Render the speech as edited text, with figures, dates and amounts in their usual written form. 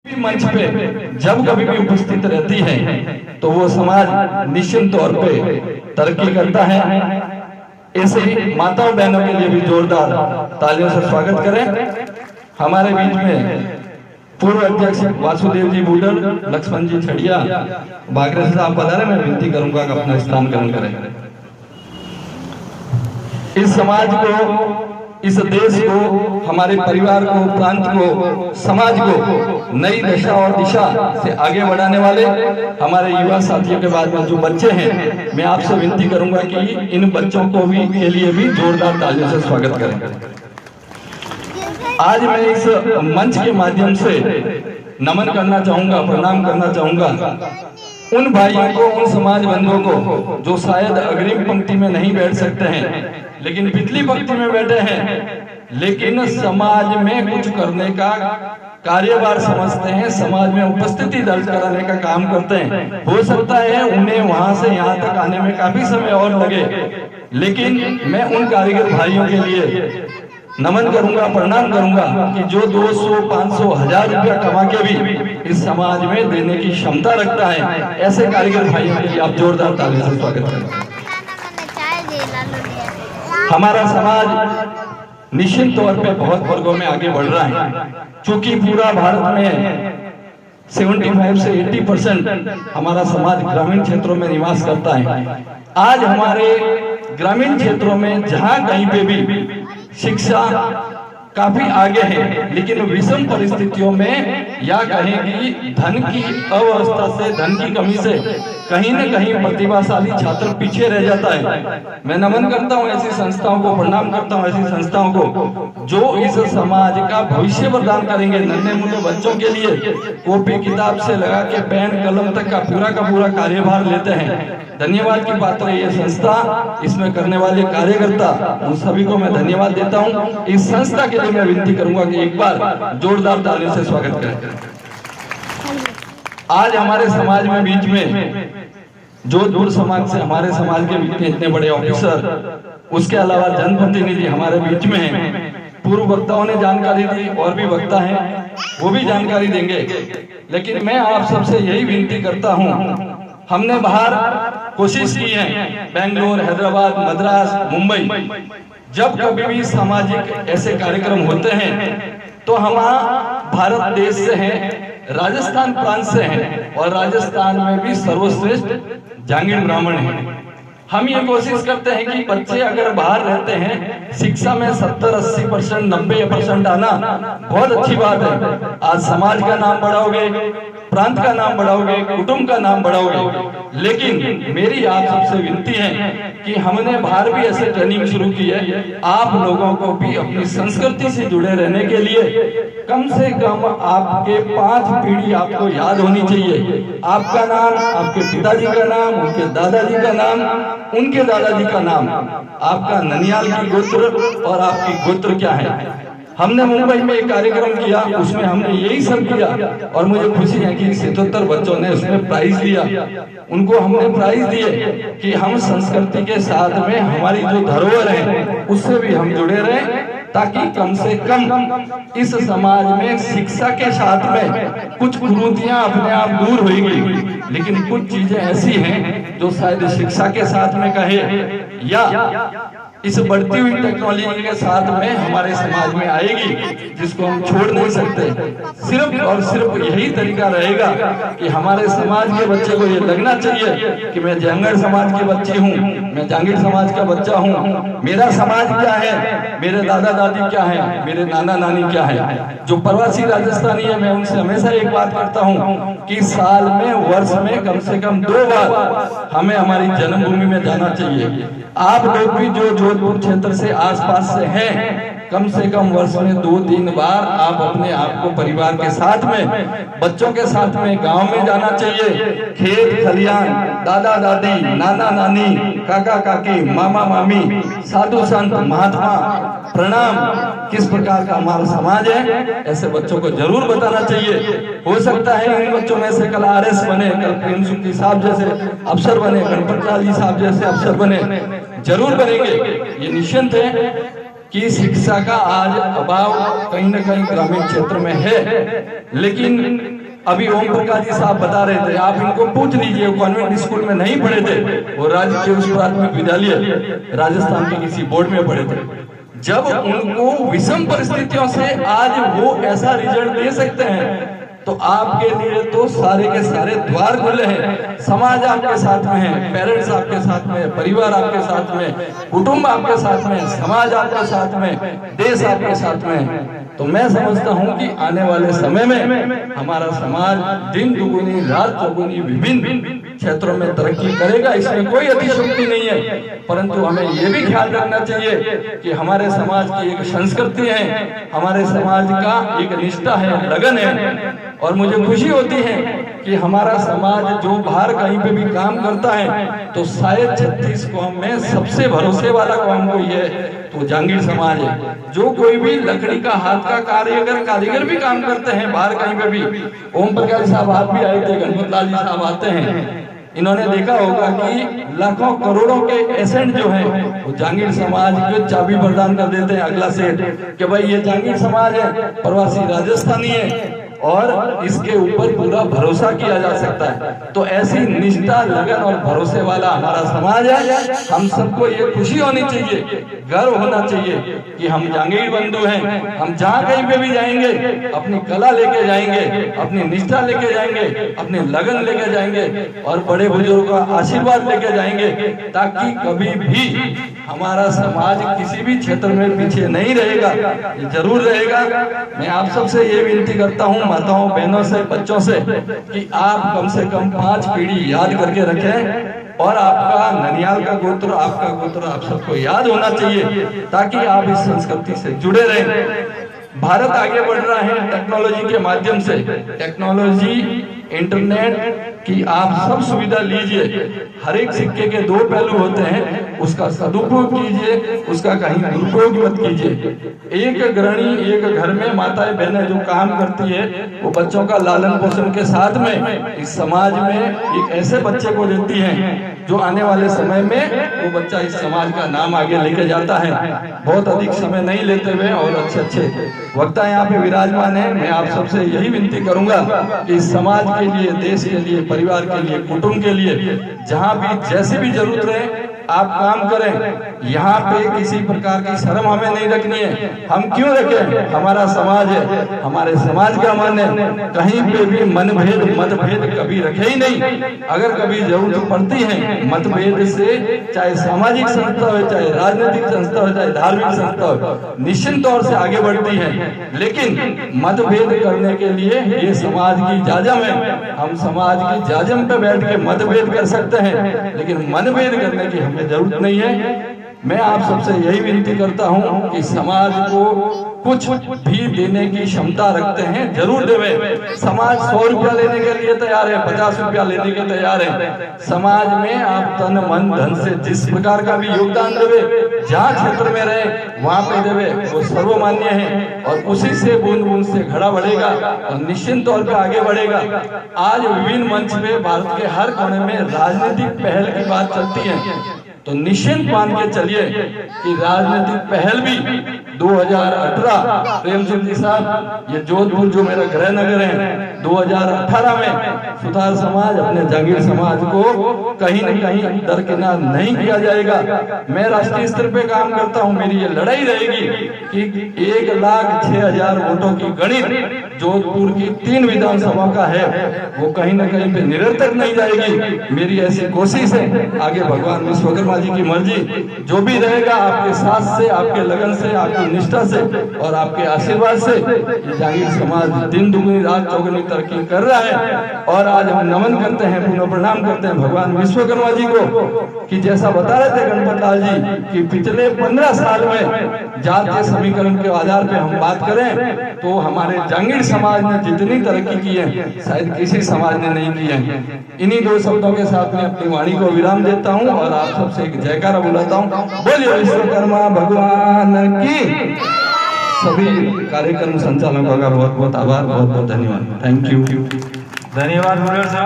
मंच पे जब कभी भी उपस्थित रहती है तो वो समाज निश्चित तौर पे तरक्की करता है। ऐसे ही माताओं बहनों के लिए भी जोरदार तालियों से स्वागत करें। हमारे बीच में पूर्व अध्यक्ष वासुदेव जी बूडल, लक्ष्मण जी छड़िया, बागरे साहब पधारे। मैं विनती करूंगा कि अपना स्थान ग्रहण करें। इस समाज को, इस देश को, हमारे परिवार को, प्रांत को, समाज को नई दशा और दिशा से आगे बढ़ाने वाले हमारे युवा साथियों के बाद में जो बच्चे हैं, मैं आपसे विनती करूंगा कि इन बच्चों को भी के लिए भी जोरदार तालियों से स्वागत करें। आज मैं इस मंच के माध्यम से नमन करना चाहूंगा, प्रणाम करना चाहूंगा उन भाइयों को, उन समाज बंधुओं को जो शायद अग्रिम पंक्ति में नहीं बैठ सकते हैं लेकिन पिछली पंक्ति में बैठे हैं, लेकिन समाज में कुछ करने का कार्यभार समझते हैं, समाज में उपस्थिति दर्ज कराने का काम करते हैं। हो सकता है उन्हें वहां से यहाँ तक आने में काफी समय और लगे, लेकिन मैं उन कारीगर भाइयों के लिए नमन करूंगा, प्रणाम करूंगा कि जो 200, 500, 1000 रुपया कमा के भी इस समाज में देने की क्षमता रखता है, ऐसे कारीगर भाइयों के लिए आप जोरदार तालियों से स्वागत करें। हमारा समाज निश्चित तौर पे बहुत वर्गों में आगे बढ़ रहा है। चूंकि पूरा भारत में 75 से 80% हमारा समाज ग्रामीण क्षेत्रों में निवास करता है। आज हमारे ग्रामीण क्षेत्रों में जहां कहीं पे भी शिक्षा काफी आगे है, लेकिन विषम परिस्थितियों में या कहें कि धन की अव्यवस्था से, धन की कमी से कहीं न कहीं प्रतिभाशाली छात्र पीछे रह जाता है। मैं नमन करता हूं ऐसी संस्थाओं को, प्रणाम करता हूं ऐसी संस्थाओं को जो इस समाज का भविष्य प्रदान करेंगे। नन्हे मुन्ने बच्चों के लिए कॉपी किताब से लगा के पेन कलम तक का पूरा कार्यभार लेते हैं। धन्यवाद की पात्र है ये संस्था, इसमें करने वाले कार्यकर्ता, उन सभी को मैं धन्यवाद देता हूं। इस संस्था के लिए मैं विनती करूंगा कि एक बार जोरदार तालियों से स्वागत करें। आज हमारे समाज में बीच में जोधपुर समाज से, हमारे समाज के बीच में इतने बड़े ऑफिसर, उसके अलावा जनप्रतिनिधि हमारे बीच में हैं। पूर्व वक्ताओं ने जानकारी दी और भी वक्ता हैं, वो भी जानकारी देंगे, लेकिन मैं आप सबसे यही विनती करता हूं, हमने बाहर कोशिश की है, बेंगलोर, हैदराबाद, मद्रास, मुंबई, जब कभी भी सामाजिक ऐसे कार्यक्रम होते हैं तो हम भारत देश से हैं, राजस्थान प्रांत से हैं और राजस्थान में भी सर्वश्रेष्ठ जांगीड़ ब्राह्मण हैं। हम ये कोशिश करते हैं कि बच्चे अगर बाहर रहते हैं, शिक्षा में 70-80%, 90% आना बहुत अच्छी बात है। आज समाज का नाम बढ़ाओगे, प्रांत का नाम बढ़ाओगे, कुटुंब का नाम बढ़ाओगे, लेकिन मेरी आप सबसे विनती है कि हमने बाहर भी ऐसे ट्रेनिंग शुरू की है। आप लोगों को भी अपनी संस्कृति से जुड़े रहने के लिए कम से कम आपके 5 पीढ़ी आपको याद होनी चाहिए। आपका नाम, आपके पिताजी का नाम, उनके दादाजी का नाम, उनके दादाजी का नाम, आपका ननियाल की गोत्र और आपकी गोत्र क्या है। हमने मुंबई में एक कार्यक्रम किया, उसमें हमने यही सब किया और मुझे खुशी है कि 77 बच्चों ने उसमें प्राइज दिया। उनको हमने प्राइज दिए कि हम संस्कृति के साथ में हमारी जो धरोहर है उससे भी हम जुड़े रहें, ताकि कम से कम इस समाज में शिक्षा के साथ में कुछ कुरीतियां अपने आप दूर होंगी, लेकिन कुछ चीजें ऐसी हैं जो शायद शिक्षा के साथ में कहे या इस बढ़ती हुई टेक्नोलॉजी के साथ में हमारे समाज में आएगी, जिसको हम छोड़ नहीं सकते। सिर्फ और सिर्फ यही तरीका रहेगा कि हमारे समाज के बच्चे को ये लगना चाहिए कि मैं जांगड़ समाज की बच्ची हूँ, मैं जांगीड़ समाज का बच्चा हूँ, मेरा समाज क्या है, मेरे दादा दादी क्या है, मेरे नाना नानी क्या है। जो प्रवासी राजस्थानी है, मैं उनसे हमेशा एक बात करता हूँ कि साल में, वर्ष में कम से कम 2 बार हमें हमारी जन्मभूमि में जाना चाहिए। आप लोग भी जो जोधपुर क्षेत्र से आसपास से हैं, कम से कम वर्ष में 2-3 बार आप अपने आप को परिवार के साथ में, बच्चों के साथ में गांव में जाना चाहिए। खेत खलियान, दादा दादी, नाना नानी, काका काकी, मामा मामी, साधु संत, महात्मा, प्रणाम, किस प्रकार का हमारा समाज है, ऐसे बच्चों को जरूर बताना चाहिए। हो सकता है इन बच्चों में से कल RS बने, कल प्रेम सुखी साहब जैसे अफसर बने, गणपत लाल जी साहब जैसे अफसर बने, जरूर बनेंगे, ये निश्चिंत है। कि शिक्षा का आज अभाव कहीं न कहीं ग्रामीण क्षेत्र में है, लेकिन अभी ओम प्रकाश जी साहब बता रहे थे, आप इनको पूछ लीजिए, वो कॉन्वेंट स्कूल में नहीं पढ़े थे, वो राज्य के उस प्राथमिक विद्यालय राजस्थान के किसी बोर्ड में पढ़े थे। जब उनको विषम परिस्थितियों से आज वो ऐसा रिजल्ट दे सकते हैं, तो आपके लिए तो सारे के सारे द्वार खुले हैं। समाज आपके साथ में है, पेरेंट्स आपके साथ में, परिवार आपके साथ में, कुटुंब आपके साथ में, समाज आपके साथ में, देश आपके साथ में। तो मैं समझता हूं कि आने वाले समय में हमारा समाज दिन दुगुनी रात चौगुनी विभिन्न क्षेत्रों में तरक्की करेगा, इसमें कोई अतिशयोक्ति नहीं है। परंतु हमें ये भी ख्याल रखना चाहिए कि हमारे समाज की एक संस्कृति है, हमारे समाज का एक निष्ठा है, लगन है। और मुझे खुशी होती है कि हमारा समाज जो बाहर कहीं पे भी काम करता है, तो शायद 36 कौम में सबसे भरोसे वाला कौम कोई है तो जांगीर समाज है। जो कोई भी लकड़ी का हाथ का कारीगर भी काम करते हैं बाहर कहीं पे भी। ओम प्रकाश साहब आप भी आए थे, गणपत लाल जी साहब आते हैं, इन्होंने देखा होगा कि लाखों करोड़ों के एसेंट जो है वो जांगीर समाज को चाबी प्रदान कर देते हैं अगला सेठ कि भाई ये जांगीर समाज है, प्रवासी राजस्थानी है और इसके ऊपर पूरा भरोसा किया जा सकता है। तो ऐसी निष्ठा, लगन और भरोसे वाला हमारा समाज है। हम सबको ये खुशी होनी चाहिए, गर्व होना चाहिए कि हम जांगीर बंधु हैं। हम जहाँ कहीं पे भी जाएंगे अपनी कला लेके जाएंगे, अपनी निष्ठा लेके जाएंगे, अपनी लगन लेके जाएंगे और बड़े बुजुर्गों का आशीर्वाद लेके जाएंगे, ताकि कभी भी हमारा समाज किसी भी क्षेत्र में पीछे नहीं रहेगा, ये जरूर रहेगा। मैं आप सबसे ये विनती करता हूँ, माताओं बहनों से, बच्चों से, कि आप कम से कम 5 पीढ़ी याद करके रखें और आपका ननियाल का गोत्र, आपका गोत्र आप सबको याद होना चाहिए, ताकि आप इस संस्कृति से जुड़े रहें। भारत आगे बढ़ रहा है टेक्नोलॉजी के माध्यम से। टेक्नोलॉजी, इंटरनेट की आप सब सुविधा लीजिए। हर एक सिक्के के 2 पहलू होते हैं, उसका सदुपयोग कीजिए, उसका कहीं दुरुपयोग मत कीजिए। एक गृहिणी, एक घर में माताएं बहनें जो काम करती है, वो बच्चों का लालन पोषण के साथ में इस समाज में एक ऐसे बच्चे को देती हैं जो आने वाले समय में वो बच्चा इस समाज का नाम आगे लेके जाता है। बहुत अधिक समय नहीं लेते हुए और अच्छे वक्ता यहाँ पे विराजमान है, मैं आप सबसे यही विनती करूंगा कि समाज के लिए, देश के लिए, परिवार के लिए, कुटुंब के लिए जहाँ भी जैसे भी जरूरत रहे आप काम करें। यहाँ पे किसी प्रकार की शर्म हमें नहीं रखनी है। हम क्यों रखें? हमारा समाज है, हमारे समाज का मन है। कहीं पे भी मनभेद, मतभेद कभी रखे ही नहीं। अगर कभी जरूरत पड़ती है मतभेद से, चाहे सामाजिक संस्था हो, चाहे राजनीतिक संस्था हो, चाहे धार्मिक संस्था हो, निश्चित तौर से आगे बढ़ती है। लेकिन मतभेद करने के लिए ये समाज की जाजम है। हम समाज की जाजम पे बैठ के मतभेद कर सकते हैं, लेकिन मनभेद करने की हमें जरूरत नहीं है। मैं आप सबसे यही विनती करता हूं कि समाज को कुछ भी देने की क्षमता रखते हैं, जरूर देवे। समाज 100 रुपया लेने के लिए तैयार है, 50 रुपया लेने के तैयार है। समाज में आप तन मन धन से जिस प्रकार का भी योगदान देवे, जहाँ क्षेत्र में रहे वहाँ पे देवे, वो सर्वमान्य है और उसी से बूंद बूंद से घड़ा बढ़ेगा और निश्चित तौर पे आगे बढ़ेगा। आज विभिन्न मंच पे भारत के हर कोने में राजनीतिक पहल की बात चलती है, तो निश्चिंत मान के चलिए कि राजनीतिक पहल भी 2018 प्रेम सिंह जी साहब, ये जोधपुर जो मेरा गृह नगर है, 2018 में सुतार समाज अपने जांगीर समाज को कहीं न कहीं दरकिनार नहीं किया जाएगा। मैं राष्ट्रीय स्तर पे काम करता हूं, मेरी ये लड़ाई रहेगी कि 1,06,000 वोटों की गणित जोधपुर की 3 विधानसभा का है, वो कहीं न कहीं पे निरर्थक नहीं जाएगी। मेरी ऐसी कोशिश है, आगे भगवान विश्वकर्मा जी की मर्जी, जो भी रहेगा आपके साथ से, आपके लगन से, आपकी निष्ठा से और आपके आशीर्वाद से ये जांगीर समाज दिन दुगनी रात चौगुनी तरक्की कर रहा है। और आज हम नमन करते हैं, पुनः प्रणाम करते हैं भगवान विश्वकर्मा जी को कि जैसा बता रहे थे गणपत लाल जी कि पिछले 15 साल में जातीय समीकरण के आधार पे हम बात करें तो हमारे जांगीर समाज ने जितनी तरक्की की है शायद किसी समाज ने नहीं की है। इन्हीं 2 शब्दों के साथ में अपनी वाणी को विराम देता हूँ और आप सबसे एक जयकारा बुलाता हूँ। बोलिए विश्वकर्मा भगवान की। सभी कार्यक्रम संचालकों का बहुत बहुत आभार, बहुत बहुत धन्यवाद। Thank you. धन्यवाद।